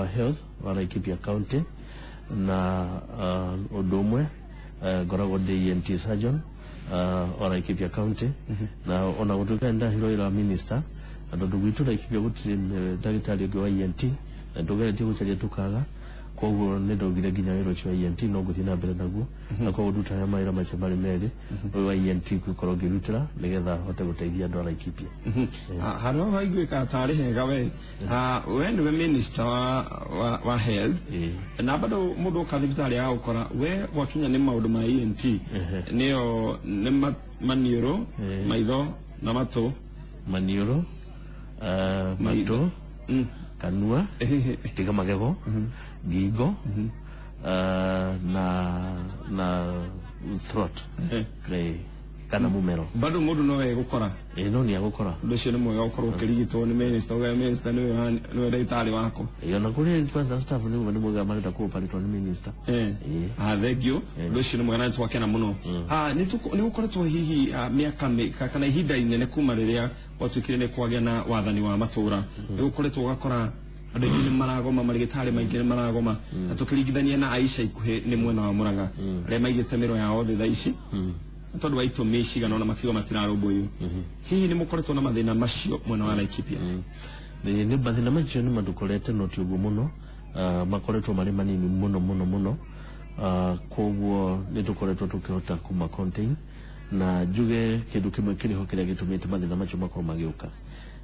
Health wa Laikipia County na Odomwe ngoragwo ndi ENT surgeon wa Laikipia County na ona gutuka nda hiro ira minister andu gwitu Laikipia gutire ndagitari gwa ENT ndugere gucaria tukaga koguo ndogire ginya wiro cio ENT no guthina mbere naguo na koguo duta ya maira mache bari meri wa ENT gukorwo ngirutira nigetha hote guteithia andu a Laikipia hano haigwika tari hega we we minister wa health na bado mundu kathibitari ya ukora we wakinya ni maundu ma ENT niyo ni manioro maitho na mato manioro maito kanua tiga magego gigo na throat kana mumero bado mundu no we gukora no ni agukora nducio ni mwega ukorwo kirigitwo ni minister ni we ndagitari wako na kuri kwanza staff ni mwega marita ko paritwa ni minister thank you nducio ni mwega na twakena muno ni gukoretwo hihi miaka kana ihinda inene kuma riria watukire ni kwagya na wathani wa matura ni gukoretwo gakora andu ni maragoma marigitari maingi ni maragoma atukirigithania na Aisha ikuhe ni mwena wa Muranga aria maigite miro yao thitha ici tondu waito meciga na makigo matirarumbuyu hihi ni mukoretwo na mathina macio mwena wa Laikipia ni mathina macio ni madukorete no ti ugu muno makoretwo mari manini muno koguo ni tukoretwo tukihota kuma contain na juge kindu kimwe kiriho kiria gitumite mathina macio makorwo magiuka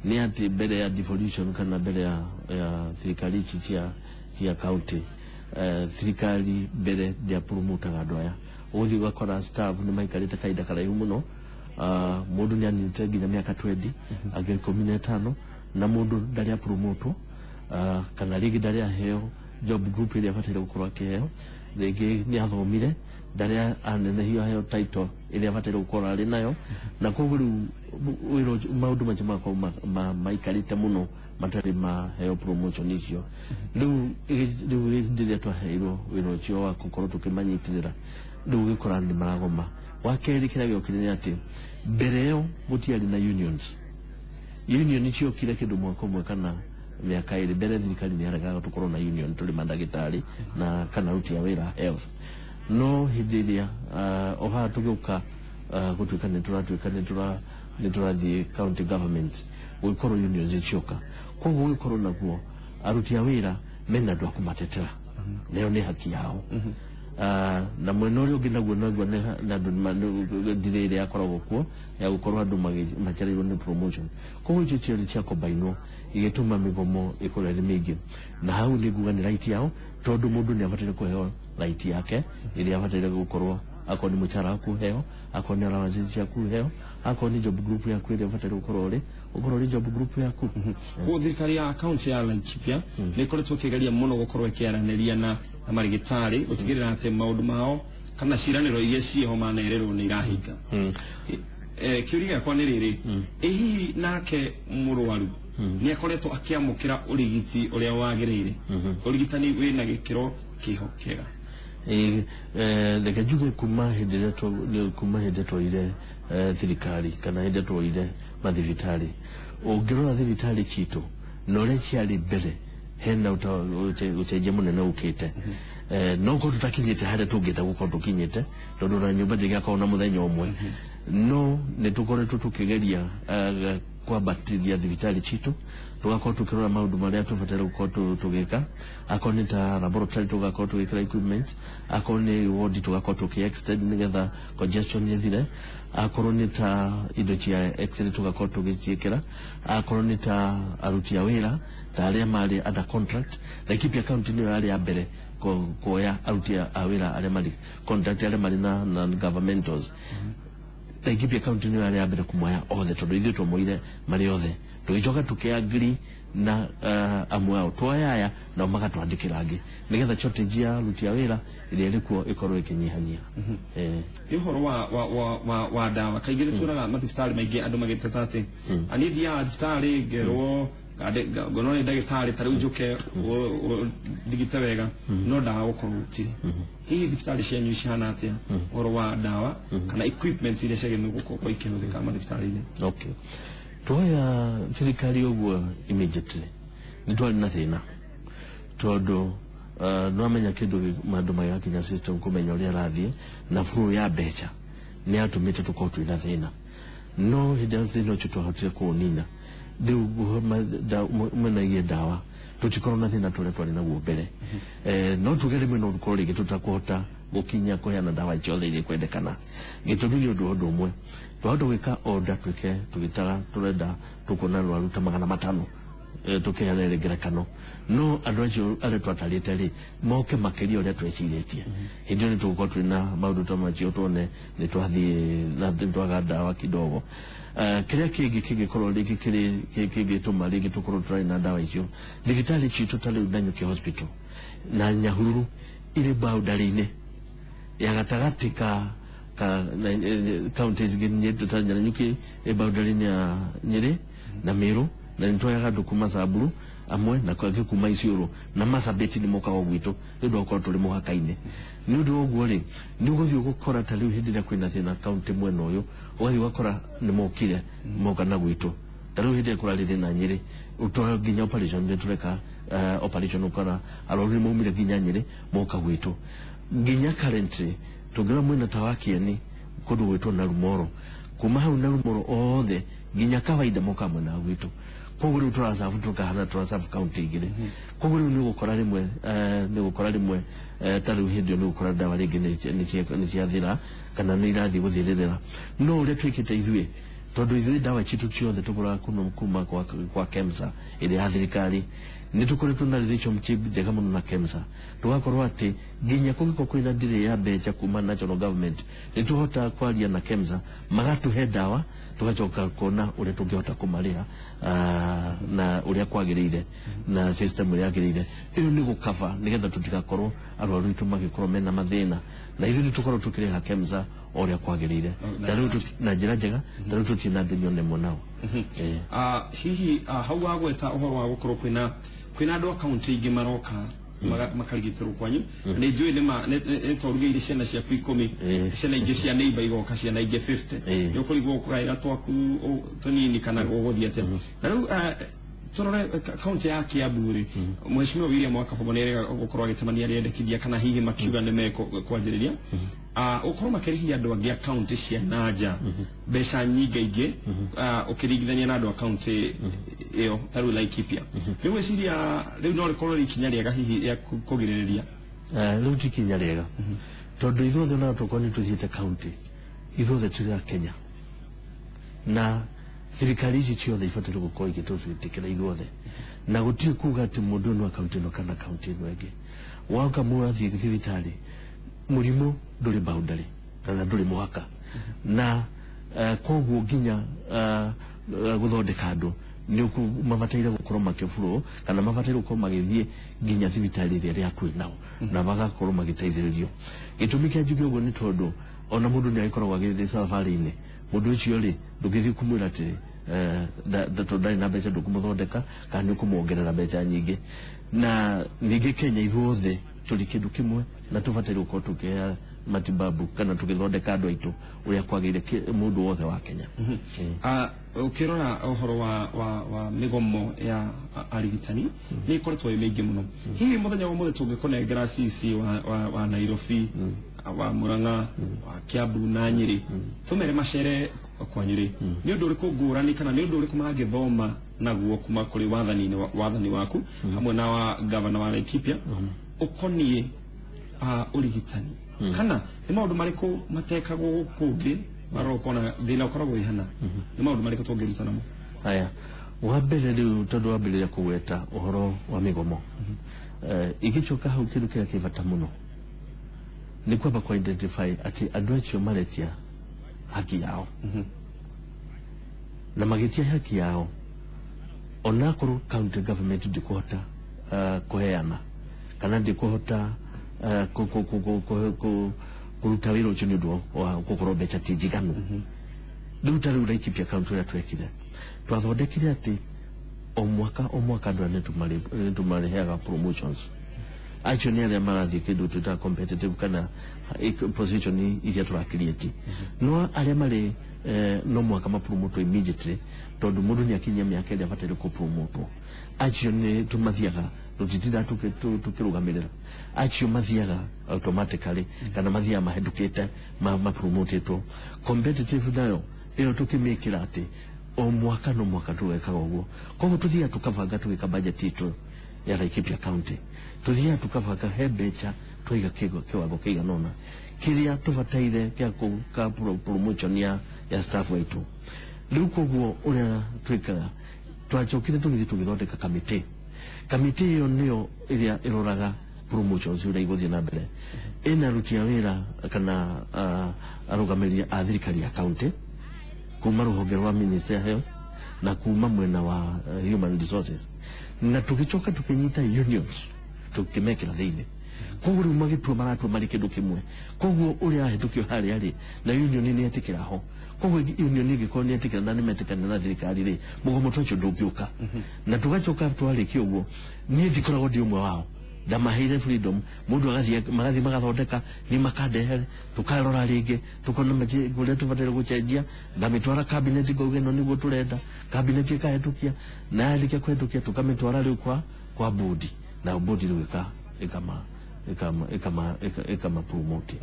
ni ati mbere ya devolution kana mbere ya thirikari cia county thirikari mbere ya promoter andu aya uthi ugakora staff ni maikarite kaida karaihu muno mundu ni anite nginya miaka 20 age 15 na mundu ndari promoter kana rigi ndari aheo job group ile afatire gukorwa akiheo rigi ni athomire ndari anene hiyo aheo title ile afatire gukorwa ari nayo na koguo wiro maundu macho mako maikarite muno matari ma heo promotion icio riu ndiria twaheirwo wiro cio wa gukorwo tukimanyitirira riu gikora ni maragoma wakeri kira giokire ati mbere yo gutiari na unions icio kire kindu mwako mwe kana miaka iri mbere thirikari ni araga tukorwo na union tuli mandagitari na kana ruti ya wira health no hidiria oha tuguka gutuika ni turathi county government wikorwo unions icioka koguo wikorwo naguo aruti ya wira mena ndu akumatetera leo ni haki yao na mwena uria ungi naguo na andu ndirire akoragwo kuo ya gukorwo andu macharirwo ni promotion koguo icio ciothe cia kombainwo igituma migomo ikorere mingi na hau ni nguga ni right yao tondu mundu ni abatire kuheo right yake iria abatire gukorwo akoni muchara kuheo akoni allowance cia kuheo akoni job group yaku iria abatire gukorwo ri job group yaku ku thirikari ya county ya Laikipia ni koretwo kigeria muno gukorwo ikiaraniria na marigitari utigirira ati maundu mao kana ciraniro iria cieho manererwo ni irahinga kiuria kwa ni riri hihi nake murwaru ni akoretwo akiamukira urigiti uria wagirire urigitani wina gikiro kiho kega juge kuma hindeto ile thirikari kana hindeto ile mathivitari ungirora thivitari citu nore ciari mbere henda uteje munene ukite no ko tutakinyite hada tugita guko tukinyite tondu na nyumba ndigakona muthenya umwe no ne tukoretwo tukigeria kwa batiria thivitari citu tugakorwo tukirora maundu maria tubatire gukorwo tugika akoni ta laboratory tugakorwo tugikira equipment akoni ward tugakorwo tukiextend nigetha congestion yethire akorwo ni ta indo cia x-ray tugakorwo tugiciikira akorwo ni ta aruti a wira ta aria mari under contract Laikipia county ni aria mbere kuoya aruti a wira aria mari contract aria mari na governmentals Laikipia county ni aria mbere kumoya othe tondu ithu twamoire mari othe tugicoka tukiagri na amwe ao twoyaya na magatwandikira angi nigetha shortage ya aruti a wira iria irikuo ikorwo ikinyihanyia ihoro wa dawa kaigire turaga mathibitari maingi andu magiteta ati anithia thibitari ngerwo gono ni ndagitari tari ujuke digite wega no dawa gukorwo gutiri hihi thibitari cianyu cihana atia uhoro wa dawa kana equipment iria ciagirwo gukorwo ikihuthika mathibitari-ini okay twoya thirikari uguo immediately ni twari na thina todo no amenya kindu mandu maya kinya system kumenya uria rathie na flow ya becha ni atumite tukotu ina thina no hidden thina chuto hotire kunina riu mena ye dawa tutikoro na thina tole twali na gumbere no tugere mwino rukori gitutakuhota gukinya kuheana dawa icio thiri kwendekana gitumi undu umwe twahota gwika order twike tugitaga turenda tukona rwaru ta 500 tukiheana ngerekano no andu acio ale twatarite ri moke makiria uria tweciretie hindi ni tugukorwo twina maundu ta macio tuone ni twathie na twaga dawa kidogo kiria kingikorwo rigi kingituma rigi tukorwo trai na dawa icio thibitari citu tari Nanyuki hospital na Nyahururu iri boundary-ini ya gatagati ka counties ginye tutanya Nanyuki boundary-ini ya Nyeri na Meru na nitwaga ndukuma Samburu amwe na kwa kuma Isiolo na Marsabit ni moka ogwitu ndio okoro tuli muhaka-ini ni undu oguo ri ni guthio gukora ta riu hindi ya kwina thina county mwena uyu ugathi wakora ni mokire moka na gwitu ta riu hindi kura thina Nyeri utwa ginya operation ndio tureka operation ukora arori mumire ginya Nyeri moka gwitu ginya currently tugira mwena tawakieni kudu gwitu na Rumoro kuma hau na Rumoro othe ginya kawaida moka mwena gwitu koguru turasafu tukahana turasafu county igire koguru ni gukora rimwe tari hindi ni gukora dawa ringi ni ciathira kana ni irathi guthirira no ule twikite ithue tondu ithue dawa citu ciothe tugura kuma kwa KEMSA iri ya thirikari ni tukoretwo na relationship njega muno na KEMSA tugakorwo ati ginya kugiko kwina ndire ya becha kuma national government ni tuhota kwaria na KEMSA magatuhe dawa tugacoka kuona uria tungihota kumaria na uria kwagirire na system uria yagirire iyo ni gukava nigetha tutigakorwo arwaru itu magikorwo mena mathina na ithu ni tukorwo tukiriha KEMSA uria kwagirire tariu na njira njega tariu tutina ndinyone monao hihi hau wagweta uhoro wa gukorwo kwina andu akaunti ingi maroka makarigitiro kwanyu ni njui ni twarugeire ciana ciaku 10 ciana ingi cia neighbor igoka ciana ingi 50 yukurigwo kugaira twaku tunini kana uguthia atia na riu turore akaunti ya Kiambu ri mheshimiwa William Wakabomo ni gukorwo agitemania riendekithia kana hihi makiuga ni meko kwanjiriria ukorwo makirihia andu angi akaunti cia nanja mbeca nyinga ingi ukiringithania na andu akaunti iyo taru Laikipia riu weciria riu no rikorwo rikinya riega hihi ya kugiririria riu tikinya riega tondu ithuothe na tukwo ni tuthiite county ithuothe turi a Kenya na thirikari ici ciothe ibatire gukorwo igitutikira ithuothe na gutiri kuga ati mundu no akaunti no kana akaunti no enge wauka muathi thibitari murimu nduri boundary kana nduri muhaka na koguo ginya guthondeka andu ni mabataire gukorwo makifuro kana mabataire gukorwo magithie ginya thibitari iria yakui nao na bagakorwo magiteithiririo gitumi kia njugio uguo ni tondu ona mundu ni agikorwo agithie safari-ini mundu ucio ri ndugithi kumwira ati ndari na mbeca ndukumuthondeka kana ni kumuongerera mbeca nyingi na ningi Kenya ithuothe turi kindu kimwe na tubataire gukorwo tukihea matibabu kana tukithondeka andu aitu uria kwagire mundu wothe wa Kenya ukirora uhoro wa migomo ya arigitani ni ikoretwo mingi muno hihi muthenya wa muthe tungikonengera sisi wa Nairobi wa Murang'a wa Kiambu na Nyeri tumere macere kwa Nyeri ni undu uriku ngurani kana ni undu uriku magithoma naguo kuma kuri wathani waku hamwe na wa governor wa Laikipia ukonie urigitani kana ni maundu mariku matekagwo kungi marokona thina ukoragwo ihana ni maundu mariku tungiruta namo aya wambere riu tondu wambere kugweta uhoro wa migomo igicoka hau kindu kia kibata muno ni kwamba ku identify ati andu acio maretia haki yao na magitia haki yao onakuru county government ndikuhota kuheana kana ndikuhota kuruta wira ucio ni undu wa gukorwo mbeca ti njiganu riu ta riu Laikipia county uria twekire twathondekire ati o mwaka andu nitumareheaga promotions acio ni aria marathie kindu tuta competitive kana position iria turakirieti no aria mari no mwaka mapromoto immediately tondu mundu ni akinya miaka ria batire ku promoto acio ni tumathiaga tutitira tukirugamirira acio mathiaga automatically kana mathia maheducate ma promoted competitive nayo iyo tukimikira ati o mwaka no mwaka tuweka uguo koguo tuthia tukavanga tuweka budget itu ya Laikipia County tuthia tukavanga hebecha twiga kiwango kiganona kiria tubataire kia ka promotion ya staff wetu riu koguo uria twikaga twachokire tugithondeka kamite iyo niyo iria iroraga promotions uria iguthie na mbere ina rutia wira kana arugamiria a thirikari ya county kuma ruhonge rwa Ministry of Health na kuma mwena wa Human Resources na tukichoka tukinyita unions tukimekera thiini koguo riu magitua maratua mari kindu kimwe koguo uria ahetukio hari ari na union ni etikira ho koguo union igiko ni etikira na nimetikana na thirikari ri mugomo tocho ndugiuka na tugachoka twarikia uguo ni ndikoragwo ndi umwe wao ndamaheire freedom mundu agathie magathondeka ni makadehere tukarora ringi tukona maje gure tuvatire gucenjia ngamitwara cabinet gauge no niguo turenda cabinet ikahetukia na alike kwetukia tukamitwara riu kwa bodi na bodi riu ikama promote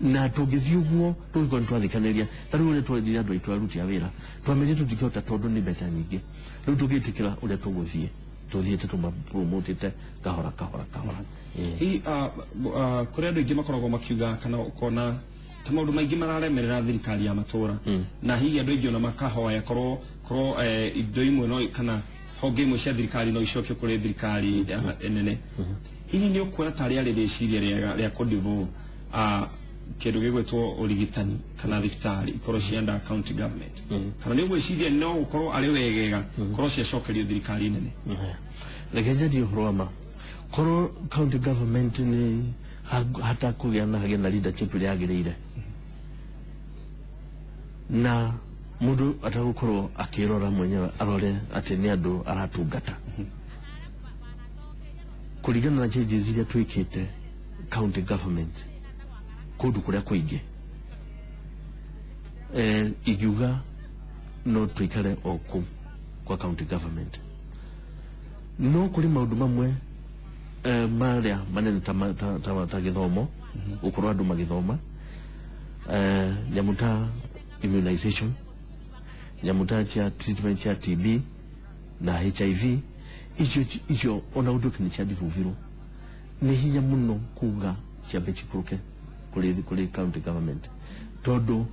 na tugithii uguo tugikon twathikaniria tariu ule twendire andu aitu aruti a wira twamenye tutikihota tondu ni mbeca nyingi riu tugitikira ule tuguthie tuthiete tuma promote kahora hi kuri andu ingi makoragwo makiuga kana ukona ta maundu maingi mararemerera thirikari ya matura na hihi andu ingi ona makahoya korwo indo imwe no kana honge imwe cia thirikari no icoke kuri thirikari enene hihi ni ukuona tari ari riciria ria kodivo kindu gigwetwo urigitani kana thibitari ikorwo cia under county government kana ni gwiciria no ukorwo ari wegega korwo cia cokerio thirikari nene legeje dio roma korwo county government ni hata kugia na leadership ria agirire na mundu atagukorwo akirora mwenyewe arore ati ni andu aratungata kurigana na changes iria twikite county government kundu kuria kuingi igiuga no twikare oku kwa county government no kuri maundu mamwe maria manene ta githomo ukorwo andu magithoma nyamuta immunization nyamuta cia treatment cia TB na HIV icio ona undu kini cia divuviro ni hinya muno kuga cia bechikuruke kuri county government todo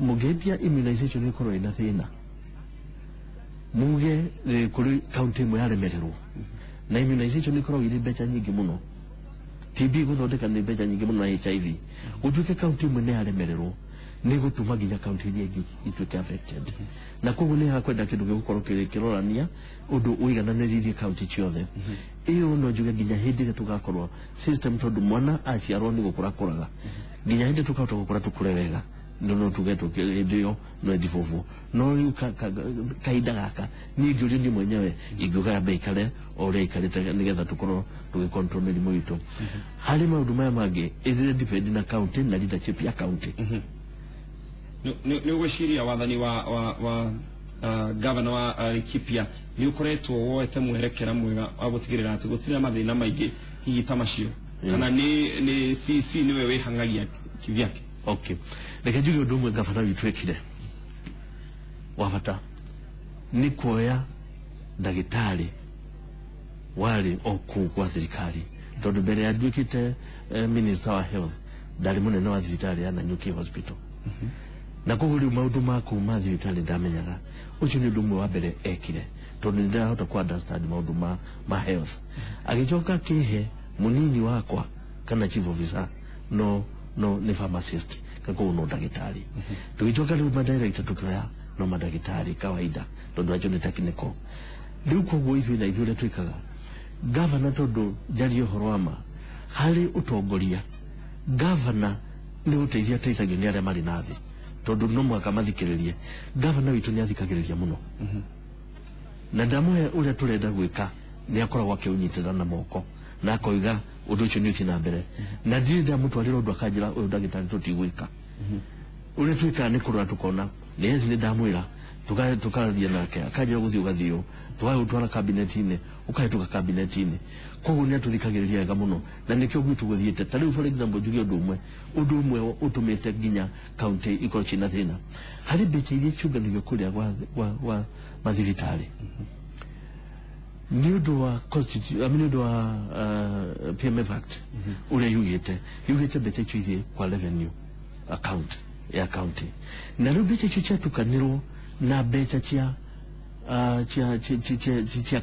mugetia immunization ikorwo ina thina muge kuri county imwe yaremererwo na immunization ikorwo iri mbeca nyingi muno TB guthondeka ni mbeca nyingi muno na HIV utuike county imwe ni yaremererwo ni gutuma ginya county nyingi ituike affected na koguo ni hakwenda kindu gigukorwo kirorania undu uigananiririe county ciothe iyo no njuge ginya hindi ria tugakorwo system tondu mwana aciarwo ni gukura kuraga ginya hindi tukahota gukura tukure wega no tugeto ndio no edivovo no kaida gaka ni njuri ni mwenyewe iguga beikare ore ikarite nigetha tukorwo tugikontrol mirimo itu hari maundu maya mangi ithire depend na county na leadership ya county ni ugwiciria wathani wa governor wa Laikipia ni ukoretwo woete mwerekera mwega wa gutigirira ati gutira mathina maingi hihi ta macio kana ni CC niwe wihangagia kivyake okay reke njuge undu umwe gavana witu ekire wabata ni kuoya ndagitari wali oku kwa thirikari tondu mbere ya ndwikite minister wa health ndari munene wa thirikari ya Nanyuki hospital na koguo maundu maku ma thirikari ndamenyaga ucio ni undu umwe wa mbere ekire tondu ndirahota ku understand maundu ma health agicoka kihe munini wakwa kana chief officer no ni pharmacist kako no ndagitari tugicoka riu ma director tukaya no madagitari kawaida tondu acio ni technical riu koguo ithui na ithui twikaga governor tondu jari uhoro wama hari utongoria governor ni uteithia teithagio ni aria mari nathi tondu no mwaka mathikiririe governor witu ni athikagiriria muno na ndamwe uria turenda gwika ni akoragwo akiunyitira na moko na akoiga undu ucio ni uthina mbere na ndiri ndamutwarira undu akanjira uyu ndagitari tutigwika uria twika ni kurora tukona nezi ni damwira tukaria nake akaja guthio gathio twagutwara kabinetine ukahituka kabinetine koguo ni atuthikagiriria wega muno na nikyo gwitu guthiete tari for example jugi undu umwe utumite ginya county iko china thina hari beche iria ciunganagio kuria wa mathibitari niundu wa niundu wa PMF Act uria yugite beche icio kwa revenue account ya county na riu beche icio ciatukanirwo na becha chia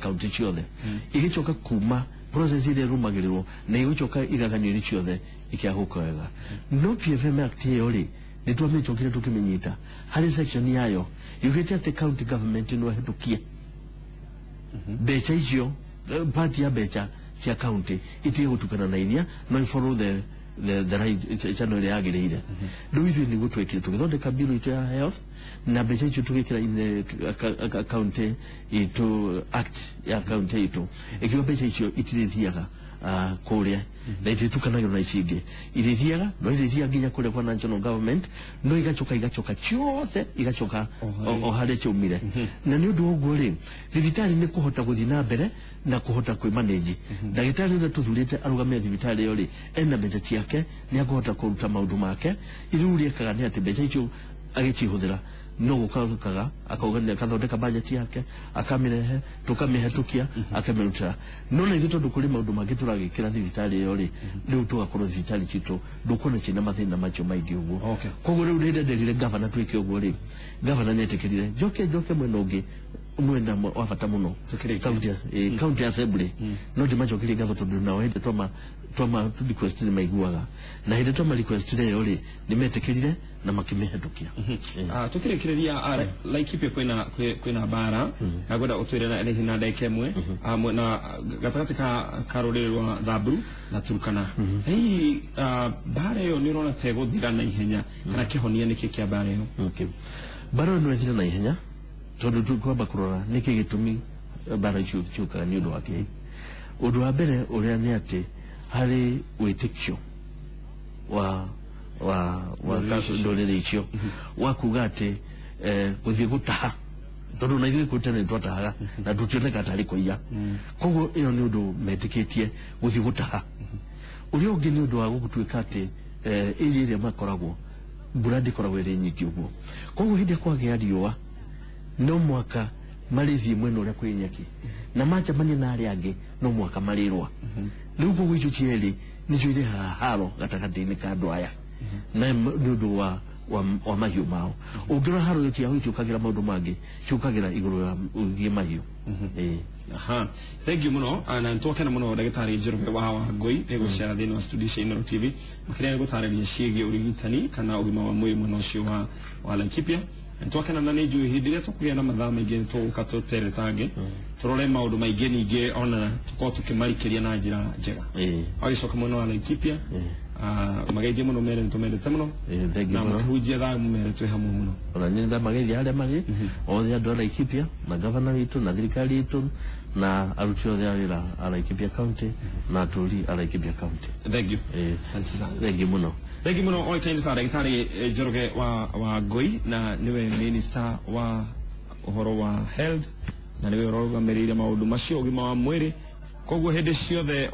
county ciothe igicoka kuma process ile rumagirwo na igicoka igaganyo ile ciothe ikiaguka wega no PFM Act yori nitwamicokire tukimenyita hari section yayo yugite ati county government no hetukie becha icio part ya becha cia county itie gutukana na iria no follow the right channel ya agirire do ithu ni gutwekire tukithondeka bill ito ya health na becha icio tugikira in county ito act ya county ito ikiwa becha icio itirithiaga kuria na ititukanayo na icingi irithiaga no irithia ginya kuria kwa national government no igacoka ciothe igacoka o hare ciumire na ni undu uguo ri thibitari ni kuhota guthi na mbere na kuhota kwi manage ndagitari na tuthurite arugamia thibitari yo ri ena becha ciake ni akuhota kuruta maundu make iruria kaga ni ati becha icio agicihuthira no gukaga akaugania kathondeka budget yake akamirehe tukamihatukia akamirutira no na izito dukuri maundu mangĩ turagikira thibitari yo ri riu tugakorwo thibitari citu dukona cina mathina macio maingĩ uguo koguo riu ndenderire governor twike uguo ri governor netikirire joke mwena ungi mwena wa bata muno county assembly no ndimacokire gatho tondu nao hende twama request ni maiguaga na hende twama request yo ri nimetikirire na makimihatukia tukirekereria Laikipia kwina bara agwenda utwire na ele hina ndeke mwe na gatagati ka ruriri rwa Thaburu na Turkana hii bara yo ni rona teguthira na ihenya kana kihonia niki kia bara yo bara no ethira na ihenya tondu tukwamba kurora niki gitumi bara icio ciukaga ni undu wake undu wa mbere uria ni ati hari witikio wa ndorere icio wakuga ati guthie gutaha tondu na ithuĩ kwĩtene twatahaga na tutioneka tarĩ kũiya koguo ĩyo nĩ ũndũ metĩkĩtie gũthiĩ gũtaha ũrĩa ũngĩ nĩ ũndũ wa gũtuĩka atĩ ĩrĩa ĩrĩa makoragwo mbura ndĩkoragwo ĩrĩ nyingĩ ũguo koguo hĩndĩ kwagĩa riũa no mwaka marĩthiĩ mwena ũrĩa kwĩ nyeki na macemania na arĩa angĩ no mwaka marĩrwa rĩu koguo icio cierĩ nĩcio irĩ haro gatagatĩ-inĩ ka andũ aya na nĩ ũndũ wa mahiũ mao ũngĩrora haro yo tia ciũkagĩra maũndũ mangĩ ciũkagĩra igũrũ ya ũgie mahiũ thank you muno na ntokena muno ndagĩtarĩ Njoroge wa Wangui nĩgũcera thĩinĩ wa studio cia Inooro TV makĩria gũtarĩria ciĩgiĩ ũrigitani kana ũgima wa mwĩrĩ mwena ũcio wa Laikipia ntokena na nĩ njũĩ hĩndĩ ĩrĩa tũkũgĩa na mathaa maingĩ tũgũka tũteretange tũrore maũndũ maingĩ ningĩ ona tũkorwo tũkĩmarikĩria na njĩra njega agĩcoka mwena wa Laikipia mageithie muno mere ntumendete muno na muhunjia tha mere twe hamwe muno ona ni nda mageithia aria mari othe andu a Laikipia na governor witu na thirikari yitu na aruti othe a wira a Laikipia county na aturi a Laikipia county thank you santi sana thank you muno oi kind ndagĩtarĩ Njoroge wa Wangui na niwe minister wa uhoro wa health na niwe ũrũgamĩrĩire maũndũ macio ũgima wa mwĩrĩ koguo hĩndĩ ciothe